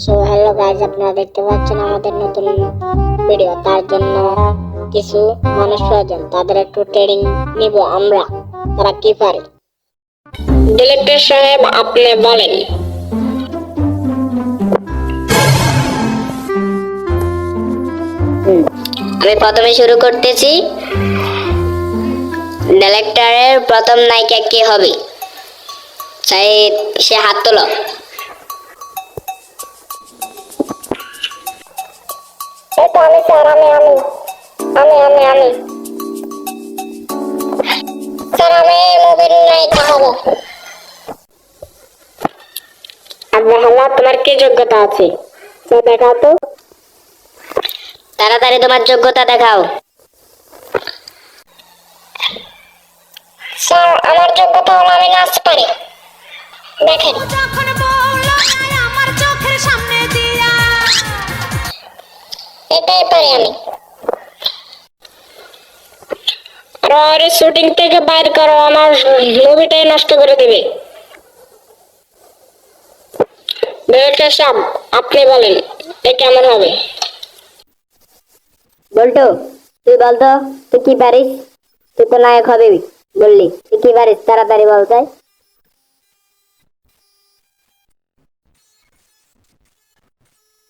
So hello guys, আপনারা দেখতে পাচ্ছেন আমাদের নতুন ভিডিও। তার জন্য কিছু মানুষ প্রয়োজন, তাদের একটু ট্রেনিং নিব আমরা, তারা কি পারে। ডিরেক্টর সাহেব, আপনি বলেন। আমি প্রথমে শুরু করতেছি। ডিরেক্টরের প্রথম নায়িকা কে হবে? সে হাত তোলো। এটা আমি স্যার, আমি স্যার, আমি মুভির নায়িকা হব। আল্লাহ, তোমার কি যোগ্যতা আছে দেখাও তো। তাড়াতাড়ি তোমার যোগ্যতা দেখাও। স্যার, আমার যোগ্যতা হলো আমি নাচতে পারি, দেখেন। এটাই পারি আমি। আর শুটিং থেকে বাইর করো, আমার মুভিটাই নষ্ট করে দিবে। ডিরেক্টর সাহেব, আপনি বলেন এ কেমন হবে। বল্টু, তুই বলতো তুই কি পারিস? তুই তো নায়ক হবি বললি, তুই কি পারিস? তাড়াতাড়ি বলতে।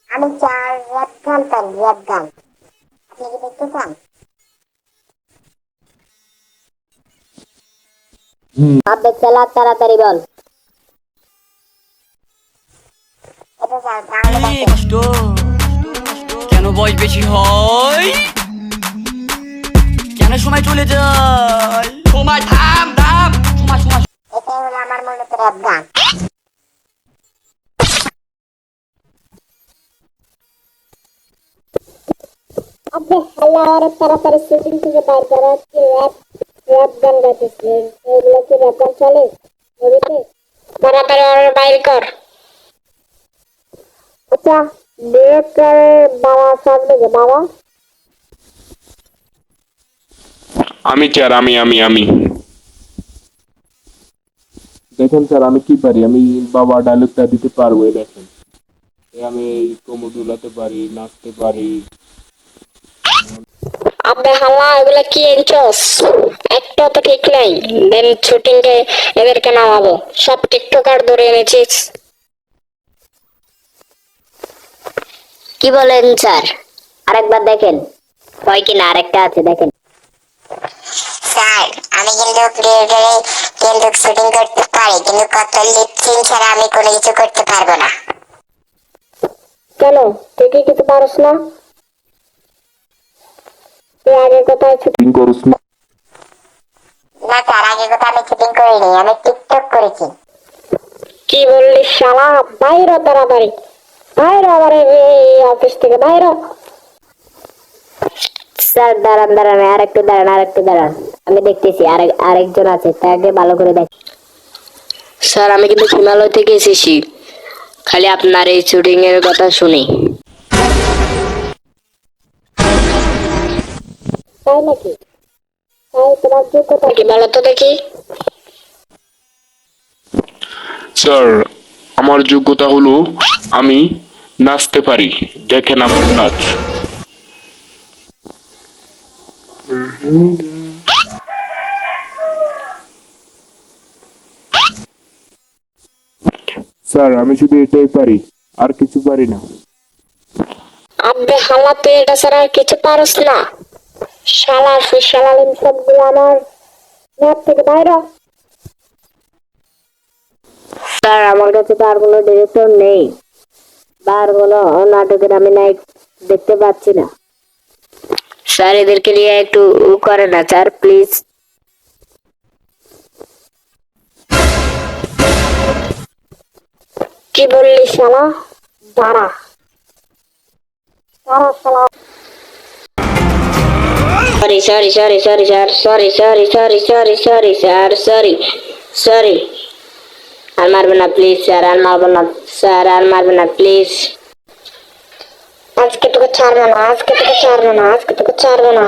আমি চার র্যাপ গান পারি, র্যাপ গান। আপনি কি দেখতে চান? আবে চালা, তাড়াতাড়ি বল। এটা স্যার বাংলা এই কষ্ট কেন বয়স বেশি হয়, কেন সময় চলে যায়, সময় থাম থাম, সময় সময়। এটাই হলো আমার মূলত র্যাপ গান। আপনি হালার তাড়াতাড়ি শুটিং থেকে বাইর করা কি র্যাপ গান গাইতেছে, এগুলো কি র্যাপ গান চলে মুভিতে? তাড়াতাড়ি ওর বাইর কর। আচ্ছা, ডিরেক্টরের বাবা সামনে যে বাবা। আমি স্যার, আমি দেখেন স্যার, আমি কি পারি, আমি বাবা ডায়লগটা দিতে পারবো। এই দেখেন, আমি কোমর দুলাতে পারি, নাচতে পারি। আপনি হাল্লা এগুলো কি এনচস? একটা তো ঠিক নাই। দেন শুটিং এ এদেরকে নামাবো, সব টিকটকার ধরে এনেছিস। কি বলেন স্যার? আরেকবার দেখেন, হয় কিনা আরেকটা আছে দেখেন। স্যার, আমি কিন্তু ক্রিয়েটরে কিন্তু শুটিং করতে পারি, কিন্তু কত লিপসিং ছাড়া আমি কোনো কিছু করতে পারবো না। কেন, তুই কি কিছু পারিস না? তুই আগে কোথায় শুটিং করছ না? না স্যার, আগে কথা আমি শুটিং করিনি, আমি টিকটক করেছি। কি বললি শালা? বাইরে তাড়াতাড়ি, বাইরে আবার এই অফিস থেকে বাইরে। স্যার দাঁড়ান দাঁড়ান, আরেকটু দাঁড়ান, আমি দেখতেছি। আরেকজন আছে, তাকে ভালো করে দেখ। স্যার, আমি কিন্তু হিমালয় থেকে এসেছি, খালি আপনার এই শুটিং এর কথা শুনি। তাই নাকি? তাই তোমার যোগ্যতা কি বলো তো দেখি। স্যার, আমার যোগ্যতা হলো আমি নাচতে পারি, দেখেন আমার নাচ। স্যার, আমি শুধু এটাই পারি, আর কিছু পারি না। আব্বে হালা, তুই এটা ছাড়া আর কিছু পারস না। শালা শালালিম সবগুলো আমার ম্যাপ থেকে বাইরে। স্যার, আমার কাছে তো আর কোনো ডিরেক্টর নেই, বা আর কোনো নাটকের আমি নায়ক দেখতে পাচ্ছি না। স্যার, এদেরকে নিয়ে একটু করে না স্যার, প্লিজ। কি বললি শালা? দাঁড়া দাঁড়া শালা। সরি। আর মারবে না প্লিজ স্যার, আর মারবে না স্যার, আর মারবে না প্লিজ। আজকে তোকে ছাড়বো না।